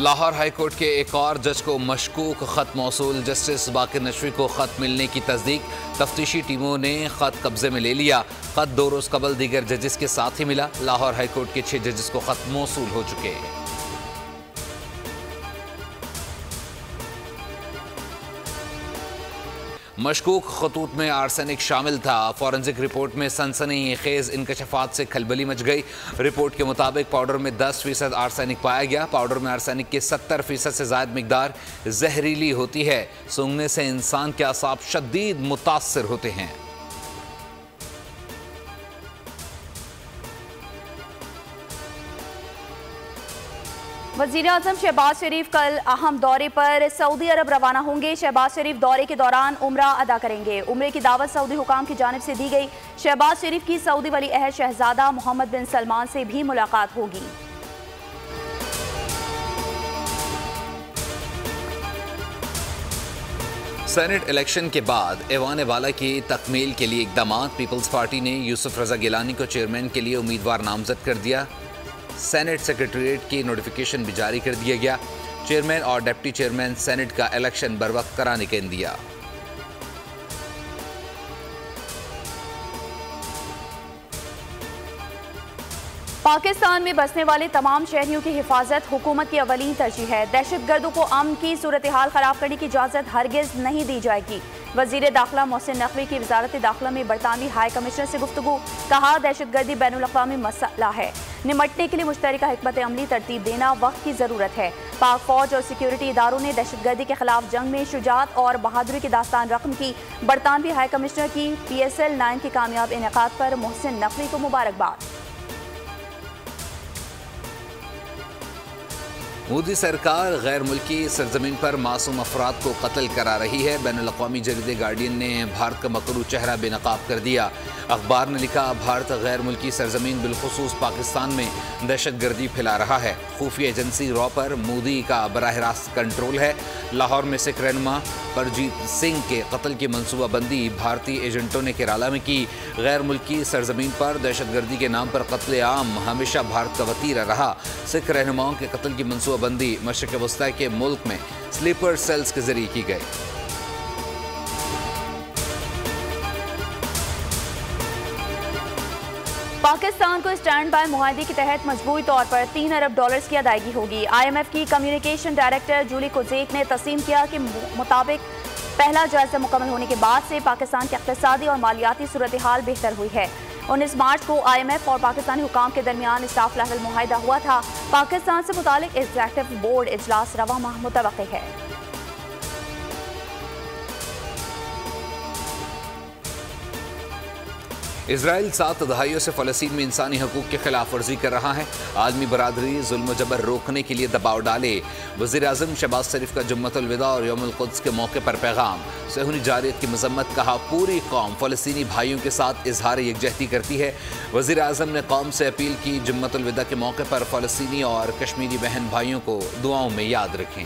Lahore high court के एक और जज को मशकूक खत मौसूल। जस्टिस बाकिर नशवी को खत मिलने की तस्दीक। तफ्तीशी टीमों ने खत कब्जे में ले लिया। खत 2 रोज कबल दीगर जजेस के साथ ही मिला। लाहौर हाईकोर्ट के 6 जजेस को खत मौसूल हो चुके हैं। मशकूक खतूत में आर्सेनिक शामिल था। फॉरेंसिक रिपोर्ट में सनसनीखेज इंकशाफात से खलबली मच गई। रिपोर्ट के मुताबिक पाउडर में 10% आर्सेनिक पाया गया। पाउडर में आर्सेनिक की 70% से ज़ायद मिकदार जहरीली होती है। सूंघने से इंसान के असाब शदीद मुतासर होते हैं। वज़ीर-ए-आज़म शहबाज शरीफ कल अहम दौरे पर सऊदी अरब रवाना होंगे। शहबाज शरीफ दौरे के दौरान उम्रा अदा करेंगे। उम्रे की दावत सऊदी हुकाम की जानिब से दी गई। शहबाज शरीफ की सऊदी वली अहद शहजादा मोहम्मद बिन सलमान से भी मुलाकात होगी। सेनेट इलेक्शन के बाद ऐवान वाला की तकमील के लिए इकदाम। पीपल्स पार्टी ने यूसुफ रजा गिलानी को चेयरमैन के लिए उम्मीदवार नामजद कर दिया। सेनेट सेक्रेटरीट की नोटिफिकेशन भी जारी कर दिया गया। चेयरमैन और डिप्टी चेयरमैन सेनेट का इलेक्शन बरवक्त कराने का इंदिया। पाकिस्तान में बसने वाले तमाम शहरियों की हिफाजत हुकूमत की अवलीन तरजीह है। दहशतगर्दों को अमन की सूरत हाल खराब करने की इजाज़त हरगिज नहीं दी जाएगी। वज़ीर दाखिला मोहसिन नकवी की वजारत दाखिला में बरतानवी हाई कमिश्नर से गुफ्तगू। कहा, दहशतगर्दी बैनुल अक़वामी मसला है। निमटने के लिए मुश्तरका हिकमत अमली तरतीब देना वक्त की ज़रूरत है। पाक फौज और सिक्योरिटी इदारों ने दहशतगर्दी के खिलाफ जंग में शुजात और बहादुरी की दास्तान रकम की। बरतानवी हाई कमिश्नर की PSL 9 के कामयाब इनेकाद पर मोहसिन नकवी को मुबारकबाद। मोदी सरकार गैर मुल्की सरजमीन पर मासूम अफराद को कत्ल करा रही है। बैनुल अक़वामी जरीदे गार्डियन ने भारत का मकरू चेहरा बेनकाब कर दिया। अखबार ने लिखा, भारत गैर मुल्की सरजमीन बिलखुसूस पाकिस्तान में दहशतगर्दी फैला रहा है। खुफिया एजेंसी रॉ पर मोदी का बराह रास्त कंट्रोल है। लाहौर में सिख रहनुमा परजीत सिंह के कत्ल की मनसूबाबंदी भारतीय एजेंटों ने केराला में की। गैर मुल्की सरजमीन पर दहशतगर्दी के नाम पर कत्ले आम हमेशा भारत का वतीरा रहा। सिख रहनुमाओं के कत्ल की मनसूबाबंदी मशरिक़ वस्ता के मुल्क में स्लीपर सेल्स के जरिए की गई। पाकिस्तान को स्टैंड बाय मुआहदे के तहत मजबूरी तौर पर $3 अरब की अदायगी होगी। IMF की कम्युनिकेशन डायरेक्टर जूली कोजेक ने तस्लीम किया कि मुताबिक पहला जायजा मुकम्मल होने के बाद से पाकिस्तान की इक़्तिसादी और मालियाती सूरत हाल बेहतर हुई है। 19 मार्च को IMF और पाकिस्तानी हुकाम के दरमियान स्टाफ लेवल मुआहदा हुआ था। पाकिस्तान से मुतालिक एग्जीक्यूटिव बोर्ड इजलास रवा माह मुतवक्किल है। इसराइल 7 दहाइयों से फ़लस्तीन में इंसानी हकूक़ की खिलाफ वर्जी कर रहा है। आलमी बरादरी जुल्म जबर रोकने के लिए दबाव डाले। वज़ीर-ए-आज़म शहबाज शरीफ का जुम्मतुल विदा और यौमुल क़ुद्स के मौके पर पैगाम। सहूनी जारियत की मज़म्मत। कहा, पूरी कौम फ़लस्तीनी भाइयों के साथ इजहार यकजहती करती है। वज़ीर-ए-आज़म ने कौम से अपील की, जुम्मतुल विदा के मौके पर फ़लस्तीनी और कश्मीरी बहन भाइयों को दुआओं में याद रखें।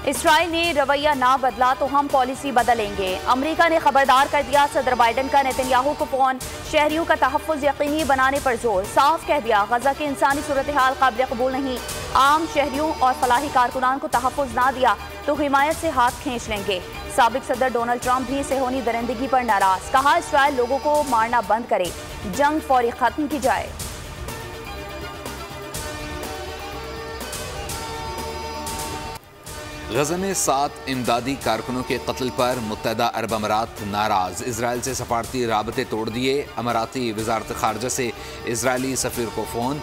इसराइल ने रवैया ना बदला तो हम पॉलिसी बदलेंगे। अमेरिका ने खबरदार कर दिया सदर बाइडन का नेतन्याहू को फोन। शहरियों का तहफ़्फ़ुज़ यकीनी बनाने पर जोर। साफ कह दिया, गजा की इंसानी सूरत हाल काबिल कबूल नहीं। आम शहरियों और फलाही कारकुनान को तहफ़्फ़ुज़ ना दिया तो हिमायत से हाथ खींच लेंगे। साबिक सदर डोनाल्ड ट्रंप भी सेहोनी दरिंदगी पर नाराज। कहा, इसराइल लोगों को मारना बंद करे, जंग फौरी खत्म की जाए। गजा में 7 इमदादी कारकुनों के कत्ल पर मुत्तहदा अरब अमारात नाराज। इसराइल से सफारती राबते तोड़ दिए। अमाराती वजारत खारजा से इसराइली सफ़ीर को फ़ोन।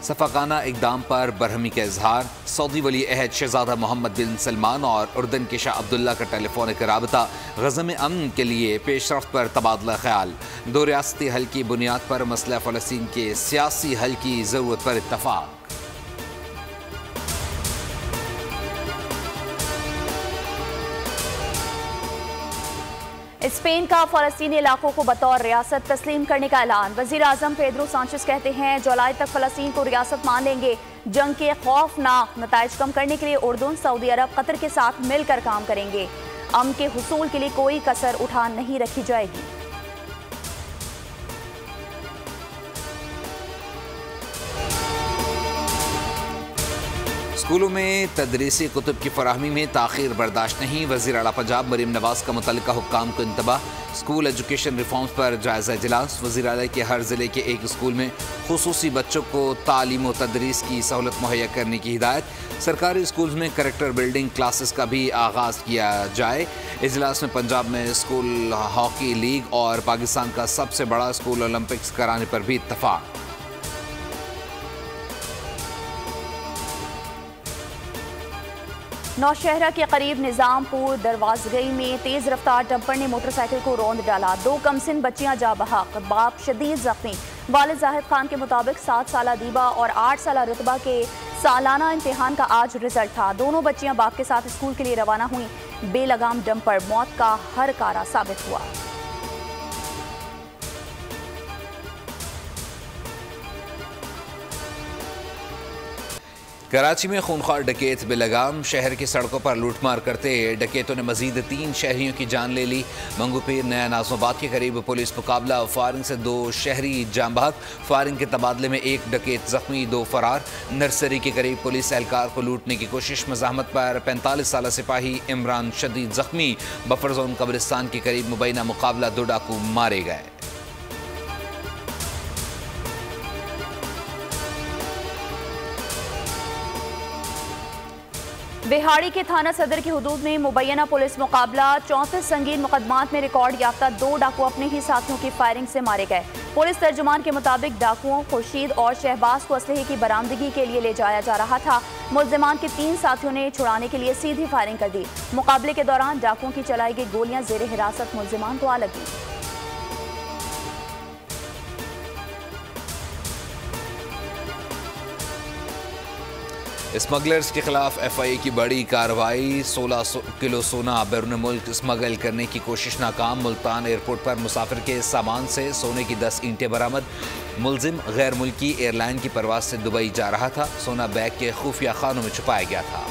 सफ़ाकाना इक़दाम पर बरहमी का इजहार। सऊदी वली अहद शहजादा मोहम्मद बिन सलमान और उर्दन के शाह अब्दुल्ला का टेलीफोनिक राबता। गजा में अमन के लिए पेशरफ्त पर तबादला ख्याल। 2 रियासती हल की बुनियाद पर मसला फ़लस्तीन के सियासी हल की ज़रूरत पर इत्तफ़ाक़। स्पेन का फ़लस्तीनी इलाकों को बतौर रियासत तस्लीम करने का ऐलान। वज़ीर-ए-आज़म पेड्रो सांचेस कहते हैं, जुलाई तक फ़लस्तीन को रियासत मान लेंगे। जंग के खौफनाक नताइज कम करने के लिए उर्दन, सऊदी अरब, कतर के साथ मिलकर काम करेंगे। अमन के हुसूल के लिए कोई कसर उठा नहीं रखी जाएगी। स्कूलों में तदरीसी कुतुब की फराहमी में ताख़ीर बर्दाश्त नहीं। वज़ीर आला पंजाब मरीम नवाज का मुतल्लिका हुक्काम को इंतबाह। स्कूल एजुकेशन रिफॉर्म्स पर जायज़ा इजलास। वज़ीर आला के हर ज़िले के एक स्कूल में खुसूसी बच्चों को तालीम व तदरीस की सहूलत मुहैया करने की हिदायत। सरकारी स्कूल में करैक्टर बिल्डिंग क्लासेस का भी आगाज़ किया जाए। इजलास में पंजाब में स्कूल हॉकी लीग और पाकिस्तान का सबसे बड़ा स्कूल ओलंपिक्स कराने पर भी इत्तफाक। नौशहरा के करीब निज़ामपुर दरवाजगई में तेज़ रफ्तार डंपर ने मोटरसाइकिल को रौंद डाला। 2 कमसिन बच्चियां जा बहक, बाप शदीद जख्मी। वालिद जाहिद खान के मुताबिक 7 साला दीबा और 8 साला रुतबा के सालाना इम्तिहान का आज रिजल्ट था। दोनों बच्चियां बाप के साथ स्कूल के लिए रवाना हुई। बेलगाम डंपर मौत का हर कारा साबित हुआ। कराची में खूनख्वार डकैत बेलगाम। शहर की सड़कों पर लूटमार करते डकैतों ने मजीद 3 शहरियों की जान ले ली। मंगूपीर नया नाज़माबाद के करीब पुलिस मुकाबला। फायरिंग से 2 शहरी जाम बहक। फायरिंग के तबादले में 1 डकैत जख्मी, 2 फरार। नर्सरी के करीब पुलिस एहलकार को लूटने की कोशिश। मज़ाहमत पर 45 साला सिपाही इमरान शदीद जख्मी। बफर जोन कब्रिस्तान के करीब मुबैना मुकाबला 2 डाकू मारे गए। बिहाड़ी के थाना सदर की हुदूद में मुबैना पुलिस मुकाबला। 34 संगीन मुकदमात में रिकॉर्ड याफ्ता 2 डाकू अपने ही साथियों की फायरिंग से मारे गए। पुलिस तर्जुमान के मुताबिक डाकुओं खुर्शीद और शहबाज को असलहे की बरामदगी के लिए ले जाया जा रहा था। मुल्जिमान के 3 साथियों ने छुड़ाने के लिए सीधी फायरिंग कर दी। मुकाबले के दौरान डाकुओं की चलाई गई गोलियां जेर हिरासत मुल्जिमान को आ लगी। स्मगलर्स के खिलाफ FIA की बड़ी कार्रवाई। 16 किलो सोना बैरून मुल्क स्मगल करने की कोशिश नाकाम। मुल्तान एयरपोर्ट पर मुसाफिर के सामान से सोने की 10 ईंटें बरामद। मुलजिम गैर मुल्की एयरलाइन की परवाज से दुबई जा रहा था। सोना बैग के खुफिया खानों में छुपाया गया था।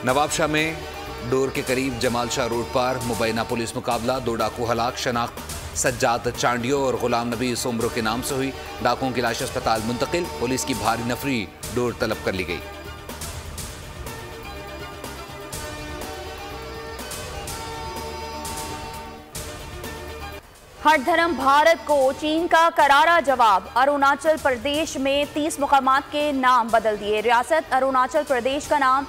नवाबशाह में डोर के करीब जमाल शाह रोड पर मुबैना पुलिस मुकाबला। 2 डाकू हलाक। शनाख्त सज्जाद चांडियो और गुलाम नबी सोमरो के नाम से हुई। डाकुओं की लाश अस्पताल मुंतकिल। पुलिस की भारी नफरी डोर तलब कर ली गई। हर धर्म भारत को चीन का करारा जवाब। अरुणाचल प्रदेश में 30 मुकामात के नाम बदल दिए। रियासत अरुणाचल प्रदेश का नाम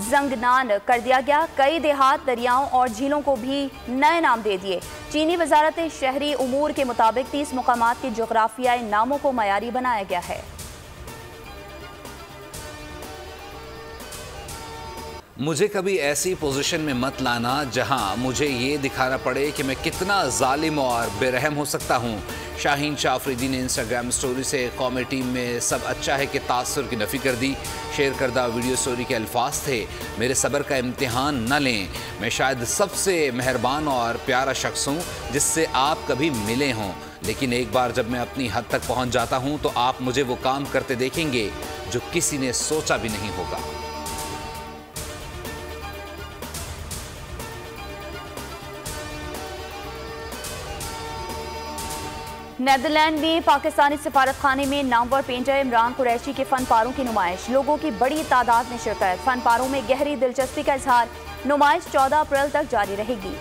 जंगनान कर दिया गया। कई देहात, दरियाओं और झीलों को भी नए नाम दे दिए। चीनी वजारत शहरी उमूर के मुताबिक 30 मुकामात के जोग्राफियाई नामों को मयारी बनाया गया है। मुझे कभी ऐसी पोजीशन में मत लाना जहां मुझे ये दिखाना पड़े कि मैं कितना जालिम और बेरहम हो सकता हूं। शाहीन शाह अफरीदी ने इंस्टाग्राम स्टोरी से कौमी टीम में सब अच्छा है के तासुर की नफ़ी कर दी। शेयर करदा वीडियो स्टोरी के अल्फाज थे, मेरे सब्र का इम्तिहान न लें। मैं शायद सबसे मेहरबान और प्यारा शख्स हूँ जिससे आप कभी मिले हों, लेकिन एक बार जब मैं अपनी हद तक पहुँच जाता हूँ तो आप मुझे वो काम करते देखेंगे जो किसी ने सोचा भी नहीं होगा। नेदरलैंड में पाकिस्तानी सिफारत खाने में नामवर पेंटर इमरान कुरैशी के फन पारों की नुमाइश। लोगों की बड़ी तादाद में शिरकत। फन पारों में गहरी दिलचस्पी का इजहार। नुमाइश 14 अप्रैल तक जारी रहेगी।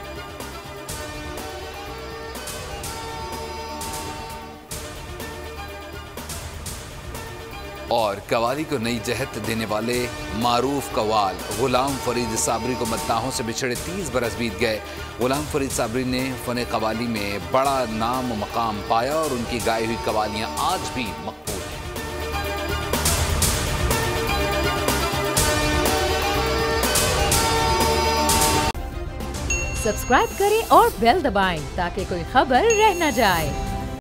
और कवाली को नई जहत देने वाले मारूफ कवाल गुलाम फरीद साबरी को मद्दाहों से बिछड़े 30 बरस बीत गए। गुलाम फरीद साबरी ने फ़न कवाली में बड़ा नाम मकाम पाया और उनकी गाई हुई कवालियाँ आज भी मकबूल हैं। सब्सक्राइब करें और बेल दबाएं ताकि कोई खबर रह न जाए।